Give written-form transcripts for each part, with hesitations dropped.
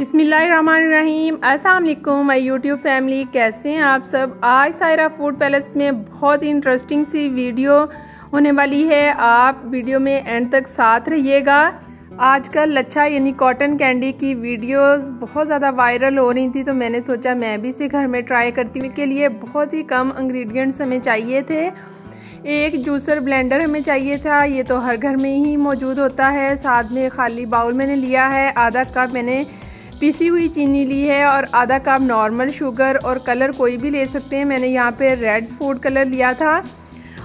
बिस्मिल्लाहिर्रहमानिर्रहीम। अस्सलाम वालेकुम माय यूट्यूब फैमिली, कैसे हैं आप सब। आज सायरा फूड पैलेस में बहुत ही इंटरेस्टिंग सी वीडियो होने वाली है। आप वीडियो में एंड तक साथ रहिएगा। आजकल लच्छा यानी कॉटन कैंडी की वीडियोस बहुत ज़्यादा वायरल हो रही थी, तो मैंने सोचा मैं भी इसे घर में ट्राई करती हूँ। के लिए बहुत ही कम इंग्रेडिएंट्स हमें चाहिए थे। एक जूसर ब्लेंडर हमें चाहिए था, ये तो हर घर में ही मौजूद होता है। साथ में खाली बाउल मैंने लिया है, आधा कप मैंने पिसी हुई चीनी ली है और आधा कप नॉर्मल शुगर, और कलर कोई भी ले सकते हैं। मैंने यहाँ पे रेड फूड कलर लिया था।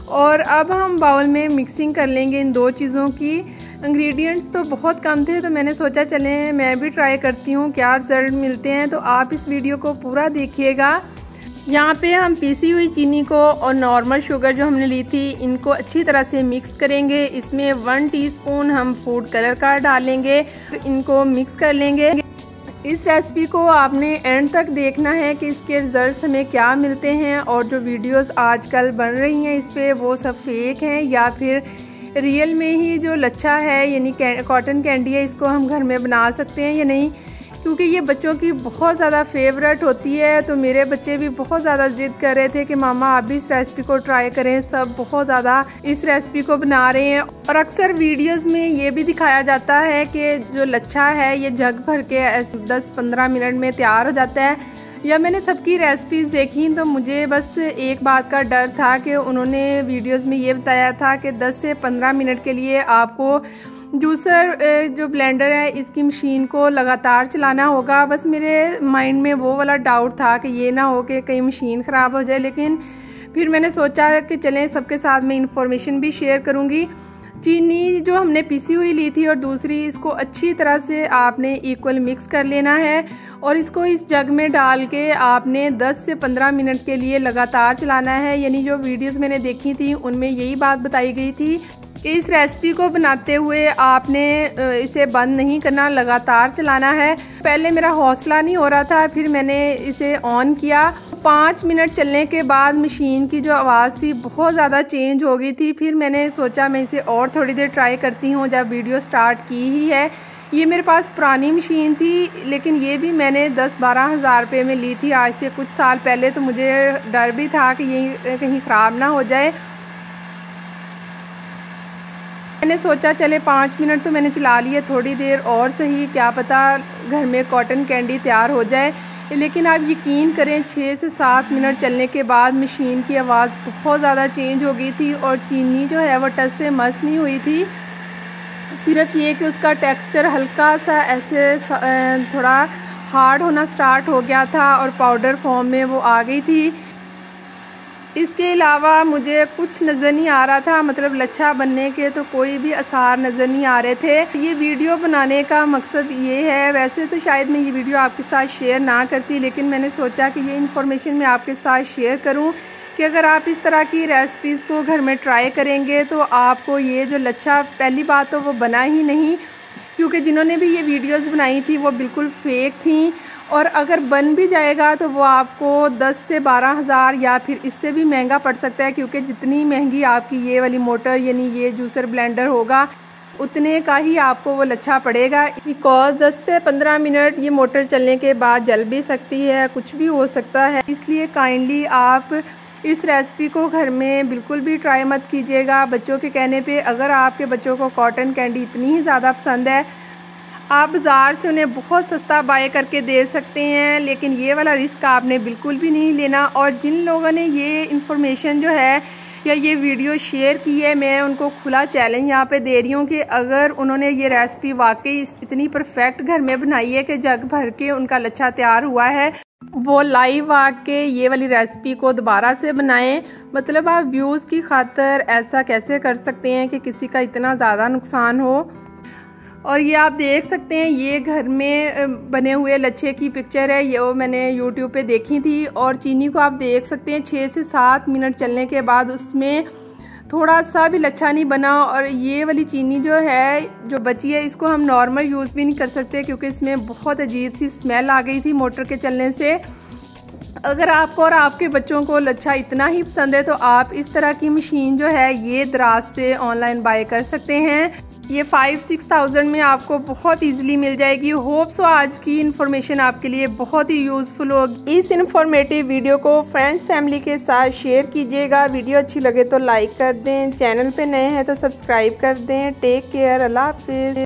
और अब हम बाउल में मिक्सिंग कर लेंगे इन दो चीज़ों की। इंग्रेडिएंट्स तो बहुत कम थे, तो मैंने सोचा चलें मैं भी ट्राई करती हूँ क्या रिजल्ट मिलते हैं। तो आप इस वीडियो को पूरा देखिएगा। यहाँ पे हम पिसी हुई चीनी को और नॉर्मल शुगर जो हमने ली थी, इनको अच्छी तरह से मिक्स करेंगे। इसमें 1 टीस्पून हम फूड कलर का डालेंगे, इनको मिक्स कर लेंगे। इस रेसिपी को आपने एंड तक देखना है कि इसके रिजल्ट्स हमें क्या मिलते हैं। और जो वीडियोस आजकल बन रही हैं इस पे, वो सब फेक हैं या फिर रियल में ही जो लच्छा है यानी कॉटन कैंडी है, इसको हम घर में बना सकते हैं या नहीं। क्योंकि ये बच्चों की बहुत ज़्यादा फेवरेट होती है, तो मेरे बच्चे भी बहुत ज़्यादा ज़िद कर रहे थे कि मामा आप भी इस रेसिपी को ट्राई करें। सब बहुत ज़्यादा इस रेसिपी को बना रहे हैं। और अक्सर वीडियोस में ये भी दिखाया जाता है कि जो लच्छा है ये जग भर के 10-15 मिनट में तैयार हो जाता है। या मैंने सबकी रेसिपीज़ देखी, तो मुझे बस एक बात का डर था कि उन्होंने वीडियोज़ में ये बताया था कि 10 से 15 मिनट के लिए आपको जूसर जो ब्लेंडर है इसकी मशीन को लगातार चलाना होगा। बस मेरे माइंड में वो वाला डाउट था कि ये ना हो कि कहीं मशीन ख़राब हो जाए। लेकिन फिर मैंने सोचा कि चलें सबके साथ में इंफॉर्मेशन भी शेयर करूँगी। चीनी जो हमने पिसी हुई ली थी और दूसरी, इसको अच्छी तरह से आपने इक्वल मिक्स कर लेना है। और इसको इस जग में डाल के आपने 10 से 15 मिनट के लिए लगातार चलाना है। यानी जो वीडियोस मैंने देखी थी उनमें यही बात बताई गई थी कि इस रेसिपी को बनाते हुए आपने इसे बंद नहीं करना, लगातार चलाना है। पहले मेरा हौसला नहीं हो रहा था, फिर मैंने इसे ऑन किया। 5 मिनट चलने के बाद मशीन की जो आवाज़ थी बहुत ज़्यादा चेंज हो गई थी। फिर मैंने सोचा मैं इसे और थोड़ी देर ट्राई करती हूँ। जब वीडियो स्टार्ट की ही है, ये मेरे पास पुरानी मशीन थी, लेकिन ये भी मैंने 10-12 हज़ार रुपये में ली थी आज से कुछ साल पहले। तो मुझे डर भी था कि ये कहीं ख़राब ना हो जाए। मैंने सोचा चले 5 मिनट तो मैंने चला लिए, थोड़ी देर और सही, क्या पता घर में कॉटन कैंडी तैयार हो जाए। लेकिन आप यकीन करें 6 से 7 मिनट चलने के बाद मशीन की आवाज़ बहुत ज़्यादा चेंज हो गई थी। और चीनी जो है वो टच से मस नहीं हुई थी, सिर्फ ये कि उसका टेक्सचर हल्का सा ऐसे थोड़ा हार्ड होना स्टार्ट हो गया था और पाउडर फॉर्म में वो आ गई थी। इसके अलावा मुझे कुछ नज़र नहीं आ रहा था, मतलब लच्छा बनने के तो कोई भी आसार नज़र नहीं आ रहे थे। ये वीडियो बनाने का मकसद ये है, वैसे तो शायद मैं ये वीडियो आपके साथ शेयर ना करती, लेकिन मैंने सोचा कि ये इन्फॉर्मेशन मैं आपके साथ शेयर करूं कि अगर आप इस तरह की रेसिपीज़ को घर में ट्राई करेंगे तो आपको ये जो लच्छा, पहली बात तो वो बना ही नहीं, क्योंकि जिन्होंने भी ये वीडियोज़ बनाई थी वो बिल्कुल फेक थी। और अगर बन भी जाएगा तो वो आपको 10 से 12 हज़ार या फिर इससे भी महंगा पड़ सकता है। क्योंकि जितनी महंगी आपकी ये वाली मोटर यानी ये जूसर ब्लेंडर होगा, उतने का ही आपको वो लच्छा पड़ेगा। बिकॉज 10 से 15 मिनट ये मोटर चलने के बाद जल भी सकती है, कुछ भी हो सकता है। इसलिए काइंडली आप इस रेसिपी को घर में बिल्कुल भी ट्राई मत कीजिएगा बच्चों के कहने पे। अगर आपके बच्चों को कॉटन कैंडी इतनी ही ज़्यादा पसंद है, आप बाज़ार से उन्हें बहुत सस्ता बाय करके दे सकते हैं, लेकिन ये वाला रिस्क आपने बिल्कुल भी नहीं लेना। और जिन लोगों ने ये इन्फॉर्मेशन जो है या ये वीडियो शेयर की है, मैं उनको खुला चैलेंज यहाँ पे दे रही हूँ कि अगर उन्होंने ये रेसिपी वाकई इतनी परफेक्ट घर में बनाई है कि जग भर के उनका लच्छा तैयार हुआ है, वो लाइव आके ये वाली रेसिपी को दोबारा से बनाएं। मतलब आप व्यूज़ की खातिर ऐसा कैसे कर सकते हैं कि किसी का इतना ज़्यादा नुकसान हो। और ये आप देख सकते हैं, ये घर में बने हुए लच्छे की पिक्चर है, ये वो मैंने YouTube पे देखी थी। और चीनी को आप देख सकते हैं 6 से 7 मिनट चलने के बाद उसमें थोड़ा सा भी लच्छा नहीं बना। और ये वाली चीनी जो है जो बची है, इसको हम नॉर्मल यूज़ भी नहीं कर सकते, क्योंकि इसमें बहुत अजीब सी स्मेल आ गई थी मोटर के चलने से। अगर आपको और आपके बच्चों को लच्छा इतना ही पसंद है तो आप इस तरह की मशीन जो है ये दराज से ऑनलाइन बाय कर सकते हैं। ये 5-6 थाउजेंड में आपको बहुत इजीली मिल जाएगी। होप सो आज की इन्फॉर्मेशन आपके लिए बहुत ही यूजफुल होगी। इस इन्फॉर्मेटिव वीडियो को फ्रेंड्स फैमिली के साथ शेयर कीजिएगा। वीडियो अच्छी लगे तो लाइक कर दें, चैनल पे नए हैं तो सब्सक्राइब कर दें। टेक केयर, अल्लाह हाफिज।